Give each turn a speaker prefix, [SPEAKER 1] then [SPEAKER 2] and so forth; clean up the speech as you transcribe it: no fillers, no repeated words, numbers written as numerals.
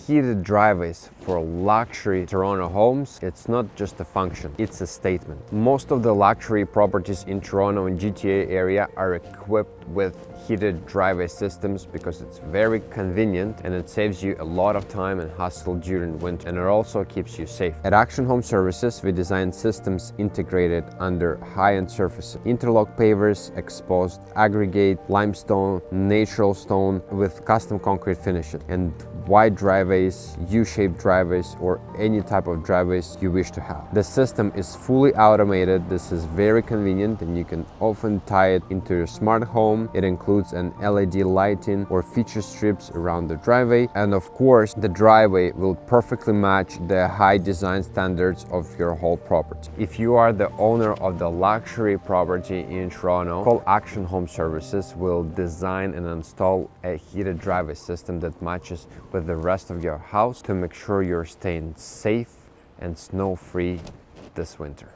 [SPEAKER 1] Heated driveways for luxury Toronto homes, it's not just a function, it's a statement. Most of the luxury properties in Toronto and GTA area are equipped with heated driveway systems because it's very convenient and it saves you a lot of time and hassle during winter, and it also keeps you safe. At Action Home Services, we design systems integrated under high-end surfaces. Interlock pavers, exposed aggregate, limestone, natural stone with custom concrete finishes, and wide driveways, U-shaped driveways, or any type of driveways you wish to have. The system is fully automated. This is very convenient and you can often tie it into your smart home. It includes an LED lighting or feature strips around the driveway, and of course the driveway will perfectly match the high design standards of your whole property. If you are the owner of the luxury property in Toronto, call Action Home Services. Will design and install a heated driveway system that matches with the rest of your house to make sure you're staying safe and snow-free this winter.